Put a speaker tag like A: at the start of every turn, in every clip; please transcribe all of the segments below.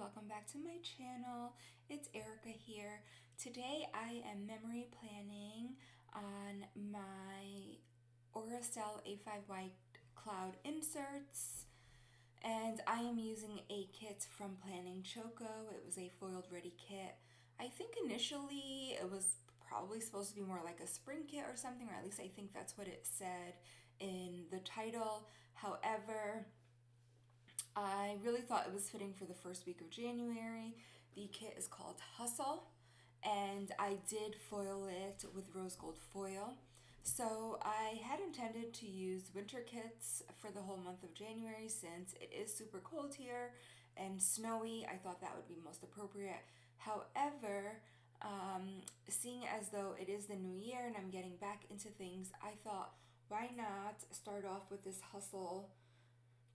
A: welcome back to my channel. It's Erica here. Today I am memory planning on my A5 Cloud inserts, and I am using a kit from Planning Choco. It was a foiled ready kit. I think initially it was probably supposed to be more like a spring kit or something, or at least I think that's what it said in the title. However, I really thought it was fitting for the first week of January. The kit is called Hustle, and I did foil it with rose gold foil. So I had intended to use winter kits for the whole month of January since it is super cold here and snowy. I thought that would be most appropriate. However, seeing as though it is the new year and I'm getting back into things, I thought, why not start off with this Hustle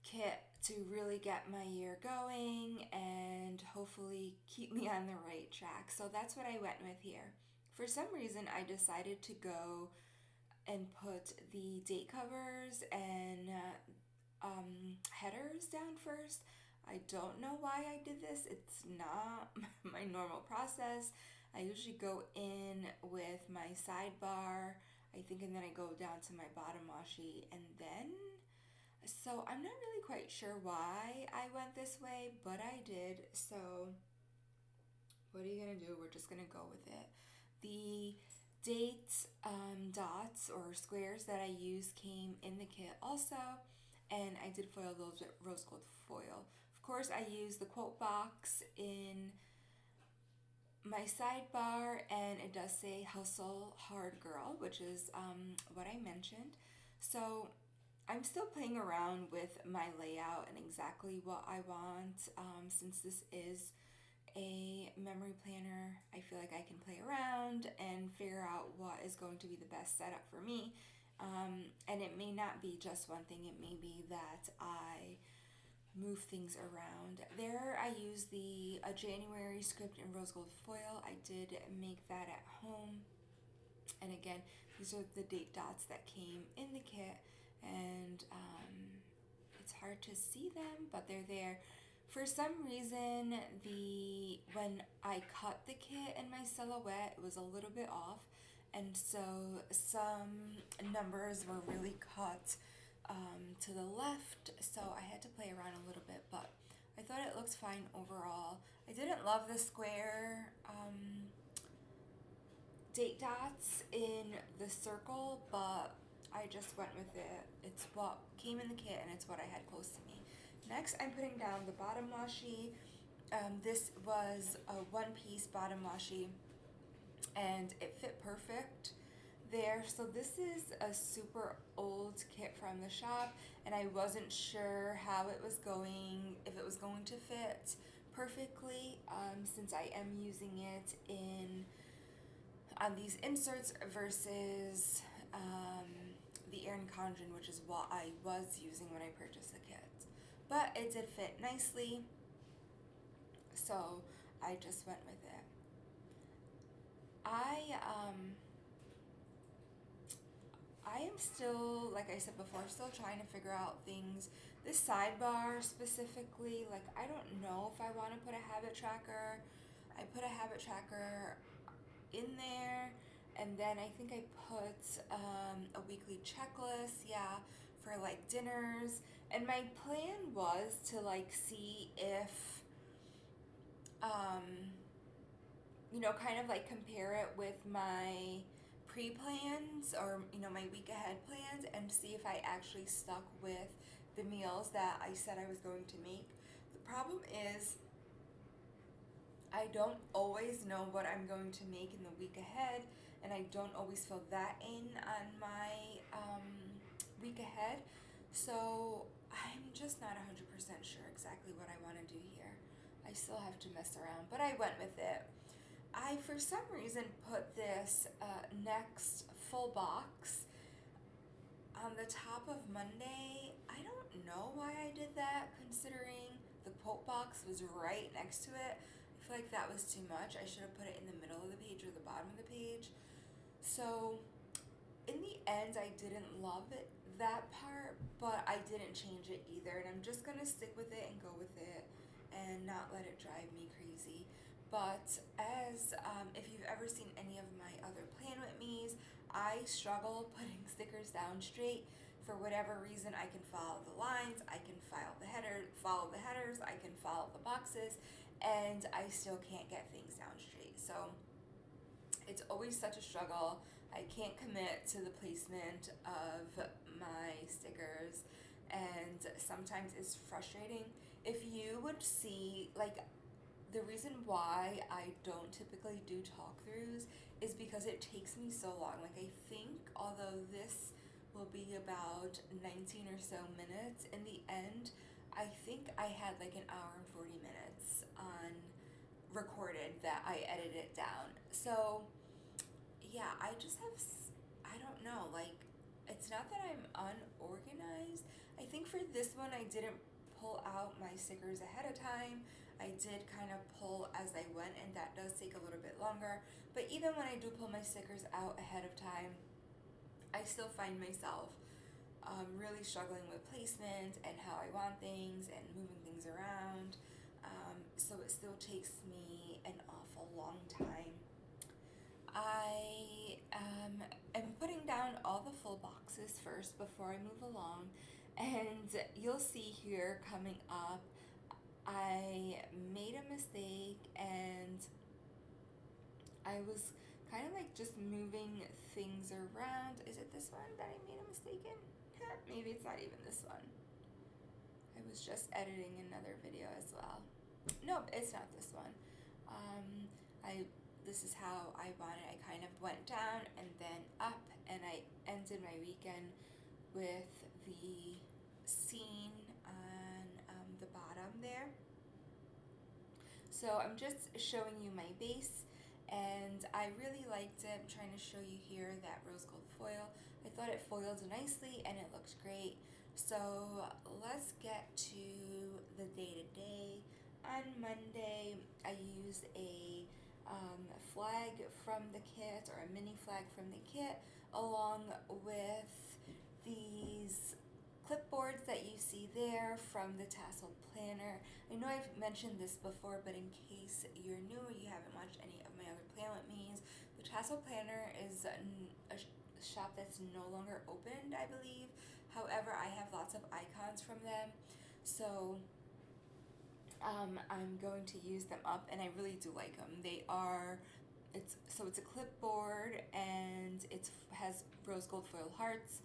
A: kit to really get my year going and hopefully keep me on the right track. So that's what I went with here. For some reason, I decided to go and put the date covers and headers down first. I don't know why I did this. It's not my normal process. I usually go in with my sidebar, I think, and then I go down to my bottom washi and then. So I'm not really quite sure why I went this way, but I did. So what are you going to do? We're just going to go with it. The date dots or squares that I used came in the kit also, and I did foil those with rose gold foil. Of course, I used the quote box in my sidebar, and it does say Hustle Hard Girl, which is what I mentioned. So I'm still playing around with my layout and exactly what I want. Since this is a memory planner, I feel like I can play around and figure out what is going to be the best setup for me. And it may not be just one thing. It may be that I move things around. There I use the January script in rose gold foil. I did make that at home. And again, these are the date dots that came in the kit, and it's hard to see them, but they're there. For some reason, when I cut the kit in my silhouette, it was a little bit off, and so some numbers were really cut to the left, so I had to play around a little bit, but I thought it looked fine overall. I didn't love the square date dots in the circle, but I just went with it. It's what came in the kit and it's what I had close to me. Next, I'm putting down the bottom washi. This was a one-piece bottom washi and it fit perfect there. So this is a super old kit from the shop, and I wasn't sure how it was going, if it was going to fit perfectly, since I am using it on these inserts versus the Erin Condren, which is what I was using when I purchased the kit. But it did fit nicely, so I just went with it. I am still, like I said before, still trying to figure out things. This sidebar specifically, like, I don't know if I want to put a habit tracker. I put a habit tracker in there, and then I think I put a weekly checklist, for like dinners. And my plan was to like see if kind of like compare it with my pre-plans or my week ahead plans and see if I actually stuck with the meals that I said I was going to make. The problem is I don't always know what I'm going to make in the week ahead, and I don't always fill that in on my week ahead. So I'm just not 100% sure exactly what I want to do here. I still have to mess around, but I went with it. I, for some reason, put this next full box on the top of Monday. I don't know why I did that, considering the quote box was right next to it. I feel like that was too much. I should have put it in the middle of the page or the bottom of the page. So in the end, I didn't love it, that part, but I didn't change it either. And I'm just going to stick with it and go with it and not let it drive me crazy. But as if you've ever seen any of my other Plan With Me's, I struggle putting stickers down straight. For whatever reason, I can follow the lines, I can follow the headers, I can follow the boxes, and I still can't get things down straight. So it's always such a struggle. I can't commit to the placement of my stickers, and sometimes it's frustrating. If you would see, like, the reason why I don't typically do talk throughs is because it takes me so long. Like, I think although this will be about 19 or so minutes, in the end, I think I had like an hour and 40 minutes on recorded that I edited it down. So yeah, I don't know, like, it's not that I'm unorganized. I think for this one, I didn't pull out my stickers ahead of time. I did kind of pull as I went, and that does take a little bit longer. But even when I do pull my stickers out ahead of time, I still find myself really struggling with placement and how I want things and moving things around. So it still takes me an awful long time. I am putting down all the full boxes first before I move along, and you'll see here coming up, I made a mistake and I was kind of like just moving things around. Is it this one that I made a mistake in? Maybe it's not even this one. I was just editing another video as well. Nope, it's not this one. This is how I want it. I kind of went down and then up, and I ended my weekend with the scene on the bottom there. So I'm just showing you my base, and I really liked it. I'm trying to show you here that rose gold foil. I thought it foiled nicely and it looks great. So let's get to the day-to-day. On Monday, I used a flag from the kit, or a mini flag from the kit, along with these clipboards that you see there from the Tassel Planner. I know I've mentioned this before, but in case you're new or you haven't watched any of my other Plan With Me's, the Tassel Planner is a shop that's no longer opened, I believe. However, I have lots of icons from them, so I'm going to use them up, and I really do like them. It's a clipboard, and it has rose gold foil hearts.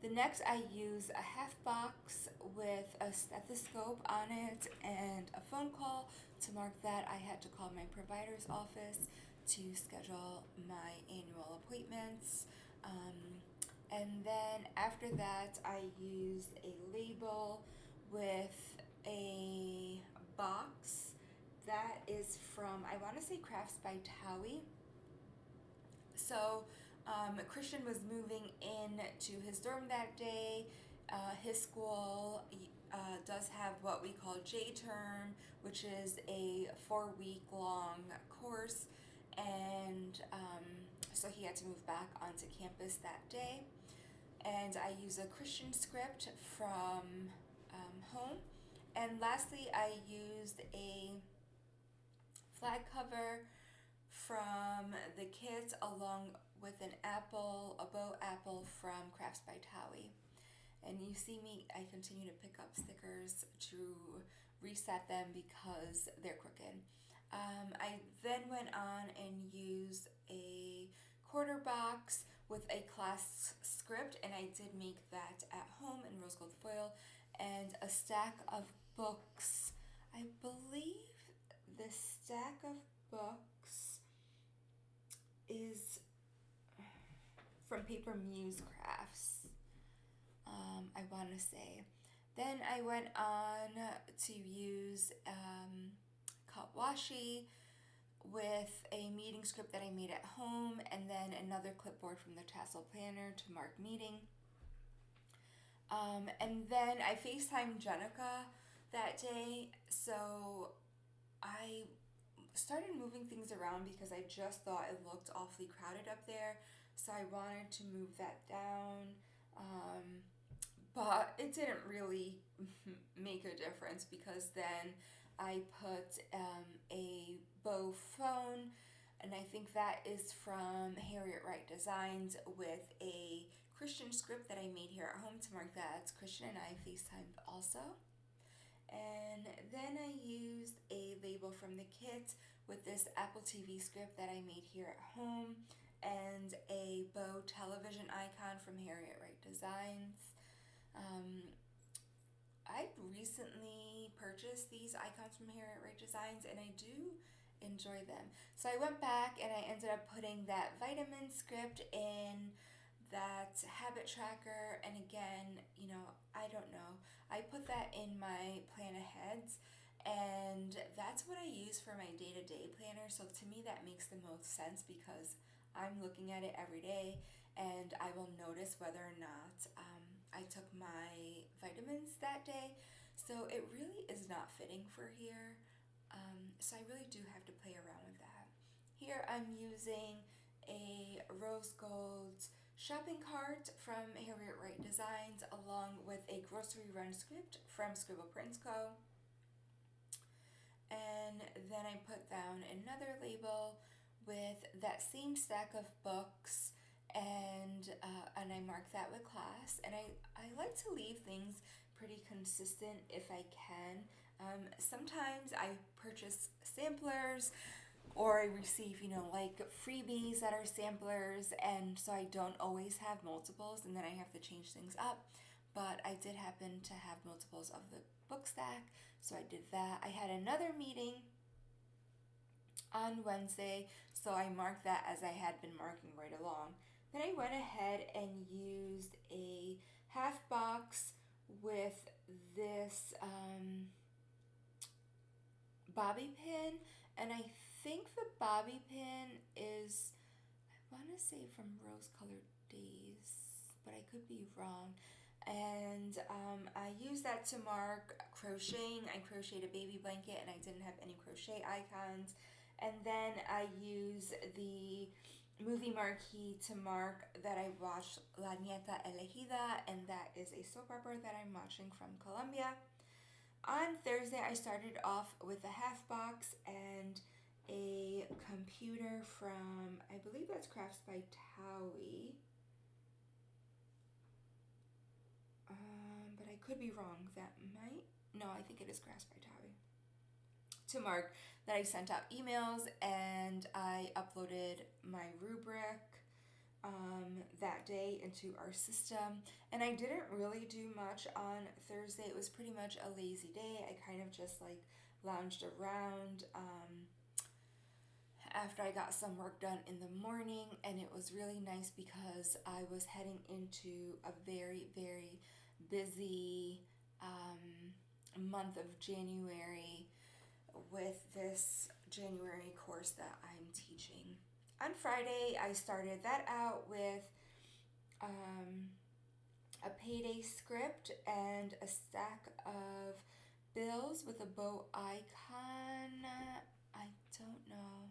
A: The next, I use a half box with a stethoscope on it and a phone call. To mark that, I had to call my provider's office to schedule my annual appointments. And then after that, I used a label with a box that is from, I want to say, Crafts by Towie. So Christian was moving in to his dorm that day. His school does have what we call J-term, which is a 4-week long course, and so he had to move back onto campus that day. And I use a Christian script from home. And lastly, I used a flag cover from the kit, along with a bow apple from Crafts by Towie. And you see me, I continue to pick up stickers to reset them because they're crooked. I then went on and used a quarter box with a class script, and I did make that at home in rose gold foil, and a stack of books. I believe the stack of books is from Paper Muse Crafts, I want to say. Then I went on to use cut washi with a meeting script that I made at home, and then another clipboard from the Tassel Planner to mark meeting. And then I FaceTimed Jenica that day, so I started moving things around because I just thought it looked awfully crowded up there, so I wanted to move that down, but it didn't really make a difference, because then I put a bow phone, and I think that is from Harriet Wright Designs, with a Christian script that I made here at home to mark that it's Christian, and I FaceTimed also. And then I used a label from the kit with this Apple TV script that I made here at home, and a bow television icon from Harriet Wright Designs. I recently purchased these icons from Harriet Wright Designs, and I do enjoy them. So I went back and I ended up putting that vitamin script in that habit tracker, and again, I don't know. I put that in my plan aheads, and that's what I use for my day-to-day planner. So to me, that makes the most sense because I'm looking at it every day, and I will notice whether or not I took my vitamins that day. So it really is not fitting for here. So I really do have to play around with that. Here I'm using a rose gold shopping cart from Harriet Wright Designs, along with a grocery run script from Scribble Prints Co. And then I put down another label with that same stack of books, and I mark that with class. And I like to leave things pretty consistent if I can. Sometimes I purchase samplers, or I receive, like freebies that are samplers, and so I don't always have multiples, and then I have to change things up. But I did happen to have multiples of the book stack, so I did that. I had another meeting on Wednesday, so I marked that as I had been marking right along. Then I went ahead and used a half box with this bobby pin, and I think the bobby pin is, I want to say, from Rose Colored Days, but I could be wrong. And I used that to mark crocheting. I crocheted a baby blanket, and I didn't have any crochet icons. And then I use the movie marquee to mark that I watched La Nieta Elegida, and that is a soap opera that I'm watching from Colombia. On Thursday, I started off with a half box and a computer from, I believe that's Crafts by Towie. But I could be wrong. No, I think it is Crafts by Towie. To mark that I sent out emails, and I uploaded my rubric that day into our system. And I didn't really do much on Thursday. It was pretty much a lazy day. I kind of just lounged around after I got some work done in the morning, and it was really nice because I was heading into a very, very busy month of January with this January course that I'm teaching. On Friday, I started that out with a payday script and a stack of bills with a bow icon. I don't know.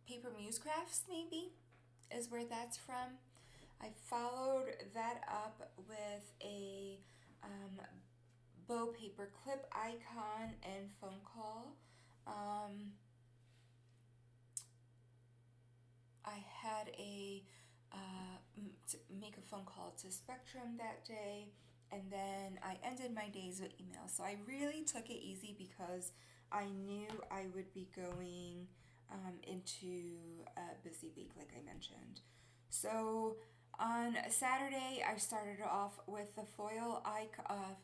A: Paper Muse Crafts, maybe, is where that's from. I followed that up with a bow paper clip icon and phone call. I had to make a phone call to Spectrum that day, and then I ended my days with email. So I really took it easy because I knew I would be going into a busy week, like I mentioned. So on Saturday, I started off with the foil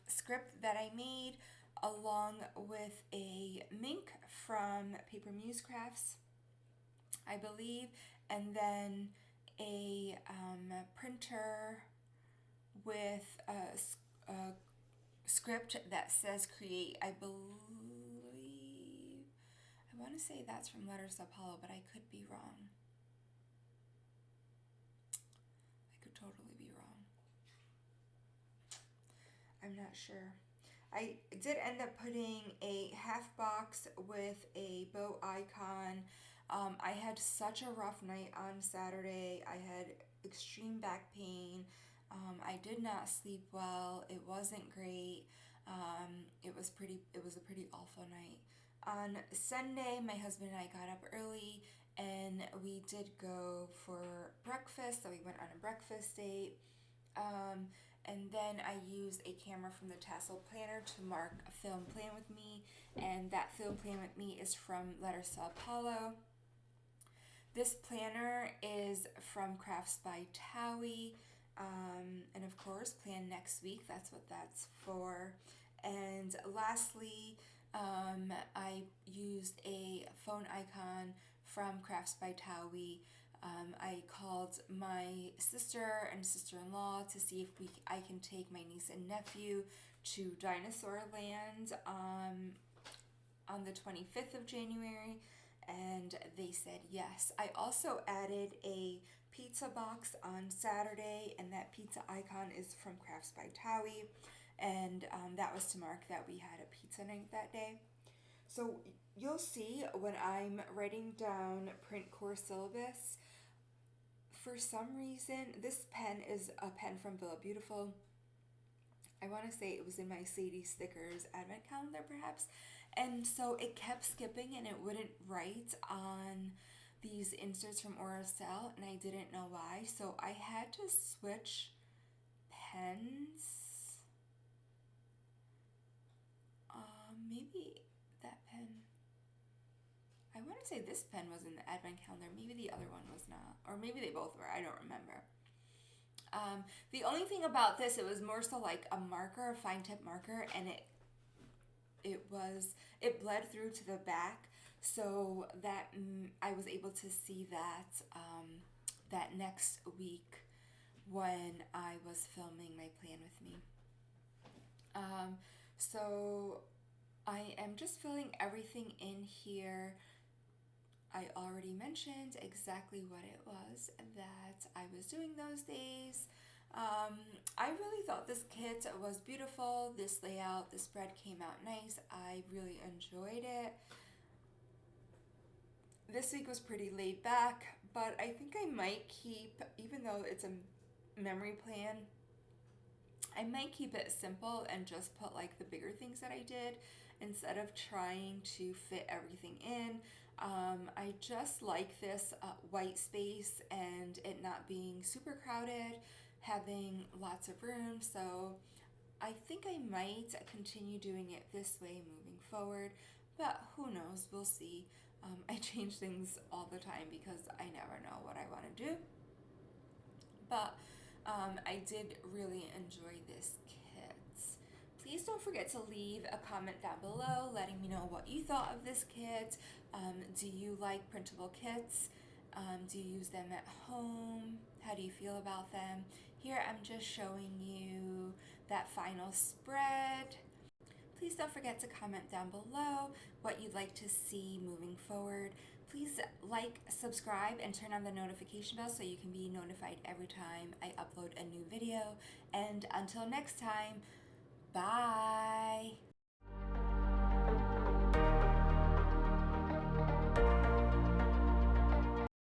A: script that I made, along with a mink from Paper Muse Crafts, I believe, and then a printer with a script that says create. I want to say that's from Letters Apollo, but I could be wrong. I could totally be wrong. I'm not sure. I did end up putting a half box with a bow icon. I had such a rough night on Saturday. I had extreme back pain. I did not sleep well. It wasn't great. It it was a pretty awful night. On Sunday, my husband and I got up early and we did go for breakfast. So we went on a breakfast date. And then I used a camera from the Tassel Planner to mark a film plan with me. And that film plan with me is from Letter Sao Paulo. This planner is from Crafts by Towie. And of course, plan next week. That's what that's for. And lastly, I used a phone icon from Crafts by Towie. I called my sister and sister-in-law to see if I can take my niece and nephew to Dinosaur Land on the 25th of January, and they said yes. I also added a pizza box on Saturday, and that pizza icon is from Crafts by Towie, and that was to mark that we had a pizza night that day. So you'll see when I'm writing down print course syllabus, for some reason, this pen is a pen from Villa Beautiful. I want to say it was in my Sadie Stickers advent calendar perhaps. And so it kept skipping and it wouldn't write on these inserts from Oracell, and I didn't know why. So I had to switch pens. Maybe that pen, I want to say this pen was in the advent calendar. Maybe the other one was not. Or maybe they both were. I don't remember. The only thing about this, it was more so like a marker, a fine tip marker, and it bled through to the back, so that I was able to see that that next week when I was filming my plan with me. So I am just filling everything in here. I already mentioned exactly what it was that I was doing those days. I really thought this kit was beautiful. This layout, the spread came out nice. I really enjoyed it. This week was pretty laid back, but I think I might keep, even though it's a memory plan, I might keep it simple and just put like the bigger things that I did instead of trying to fit everything in. I just like this white space and it not being super crowded, having lots of room. So I think I might continue doing it this way moving forward, but who knows, we'll see. I change things all the time because I never know what I want to do. But I did really enjoy this kit. Please don't forget to leave a comment down below letting me know what you thought of this kit. Do you like printable kits? Do you use them at home? How do you feel about them? Here I'm just showing you that final spread. Please don't forget to comment down below what you'd like to see moving forward. Please like, subscribe, and turn on the notification bell so you can be notified every time I upload a new video. And until next time, bye!